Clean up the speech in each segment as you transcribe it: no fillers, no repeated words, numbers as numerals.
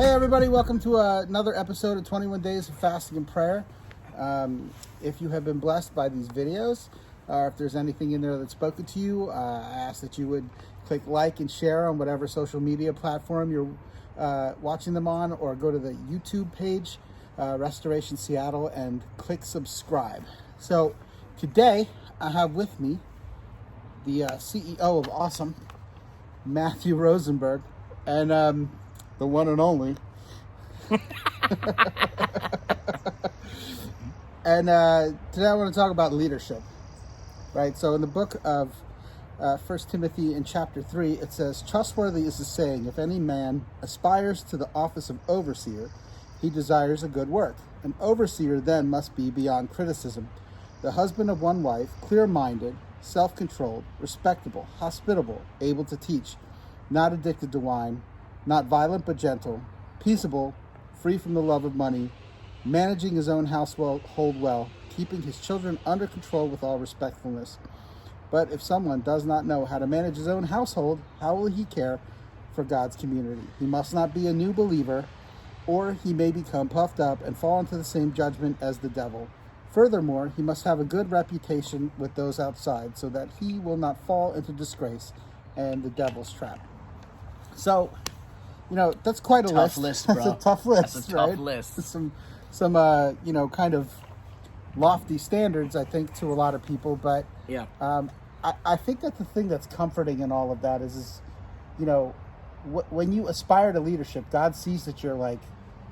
Hey everybody, welcome to another episode of 21 Days of Fasting and Prayer. If you have been blessed by these videos, or if there's anything in there that's spoken to you, I ask that you would click like and share on whatever social media platform you're watching them on, or go to the YouTube page, Restoration Seattle, and click subscribe. So today I have with me the CEO of Awesome, Matthew Rosenberg, and the one and only. And today I want to talk about leadership, right? So in the book of 1 Timothy in chapter 3, it says, "Trustworthy is the saying, if any man aspires to the office of overseer, he desires a good work. An overseer then must be beyond criticism, the husband of one wife, clear-minded, self-controlled, respectable, hospitable, able to teach, not addicted to wine, not violent but gentle, peaceable, free from the love of money, managing his own household well, keeping his children under control with all respectfulness. But if someone does not know how to manage his own household, how will he care for God's community? He must not be a new believer, or he may become puffed up and fall into the same judgment as the devil. Furthermore, he must have a good reputation with those outside, so that he will not fall into disgrace and the devil's trap." So, you know, that's quite a tough list, bro. That's a tough list, That's a right? tough list. Some kind of lofty standards, I think, to a lot of people. But Yeah. I think that the thing that's comforting in all of that is when you aspire to leadership, God sees that you're like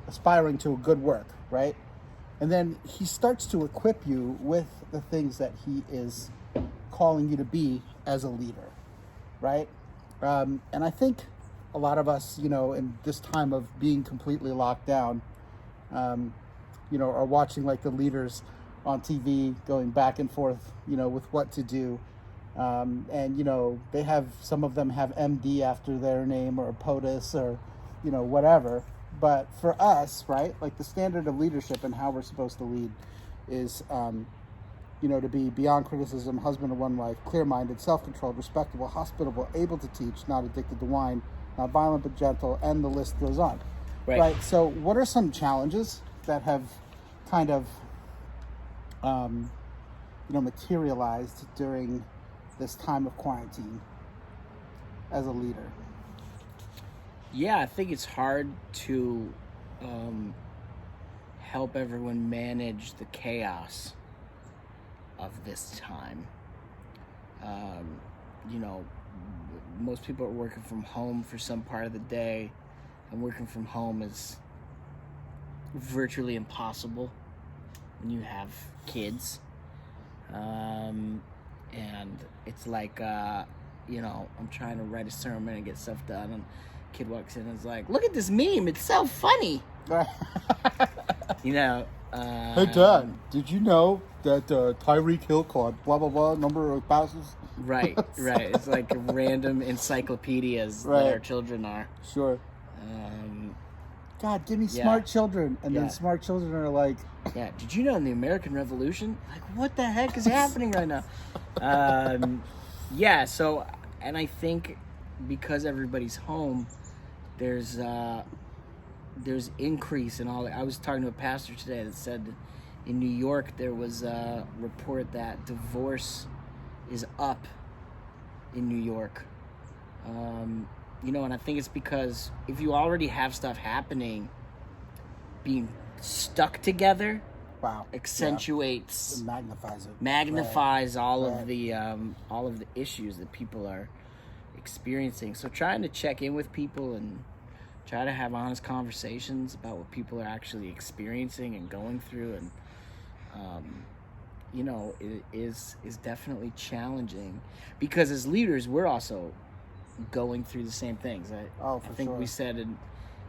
aspiring to a good work, right? And then he starts to equip you with the things that he is calling you to be as a leader, right? And I think a lot of us, in this time of being completely locked down, are watching like the leaders on TV going back and forth, with what to do. And, they have, some of them have MD after their name, or POTUS, or, whatever. But for us, right, like the standard of leadership and how we're supposed to lead is, to be beyond criticism, husband of one wife, clear-minded, self-controlled, respectable, hospitable, able to teach, not addicted to wine, not violent but gentle, and the list goes on. Right. So what are some challenges that have kind of, materialized during this time of quarantine as a leader? Yeah, I think it's hard to help everyone manage the chaos of this time. Most people are working from home for some part of the day, and working from home is virtually impossible when you have kids. And it's like, I'm trying to write a sermon and get stuff done, and a kid walks in and is like, "Look at this meme, it's so funny." Hey Dad, did you know that Tyreek Hill caught blah blah blah number of passes? Right. It's like random encyclopedias that our children are. Sure. God, give me smart children. And then smart children are like... Yeah, did you know in the American Revolution? Like, what the heck is happening right now? So, and I think because everybody's home, there's increase in all... I was talking to a pastor today that said in New York there was a report that divorce is up in New York. And I think it's because if you already have stuff happening, being stuck together, accentuates, magnifies all of the issues that people are experiencing. So trying to check in with people and try to have honest conversations about what people are actually experiencing and going through, and it is definitely challenging, because as leaders we're also going through the same things. I think we said in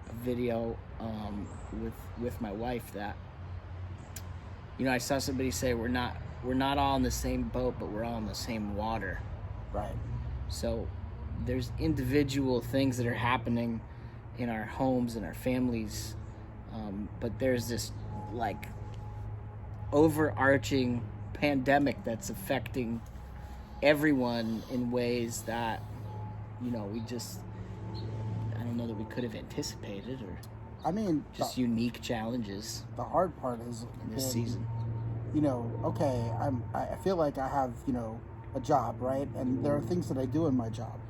a video with my wife that I saw somebody say we're not all in the same boat, but we're all in the same water. Right. So there's individual things that are happening in our homes and our families, but there's this like overarching pandemic that's affecting everyone in ways that we just, I don't know that we could have anticipated, or I mean, just unique challenges the hard part is in this season. Okay, I feel like I have, a job, right? And there are things that I do in my job.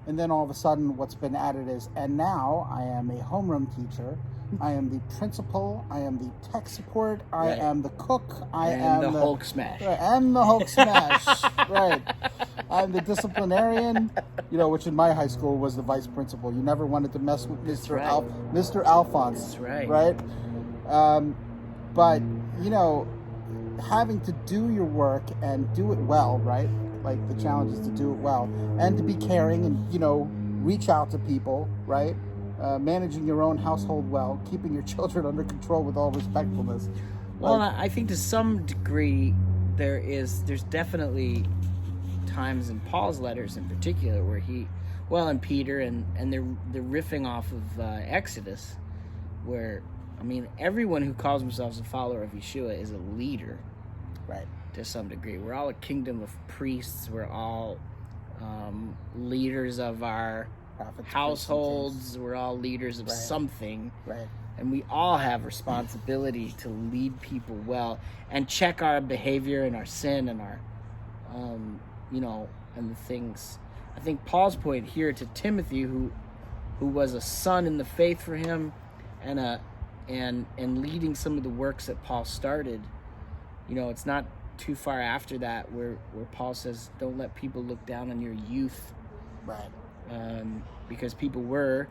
And then all of a sudden what's been added is, and now I am a homeroom teacher. I am the principal. I am the tech support. I am the cook. I am the Hulk smash. Right, and the Hulk smash. Right. I'm the disciplinarian, which in my high school was the vice principal. You never wanted to mess with Mr. Mr. Alphonse. That's right. Right? But, having to do your work and do it well, right? Like the challenge is to do it well and to be caring and, reach out to people, right? Managing your own household well, keeping your children under control with all respectfulness. Well, I think to some degree there's definitely times in Paul's letters in particular where and Peter and they're riffing off of Exodus, where everyone who calls themselves a follower of Yeshua is a leader, right? To some degree, we're all a kingdom of priests. We're all leaders of our households. We're all leaders of something, right? And we all have responsibility to lead people well and check our behavior and our sin and our and the things. I think Paul's point here to Timothy, who was a son in the faith for him, and leading some of the works that Paul started. It's not too far after that where Paul says, "Don't let people look down on your youth," right? Because people were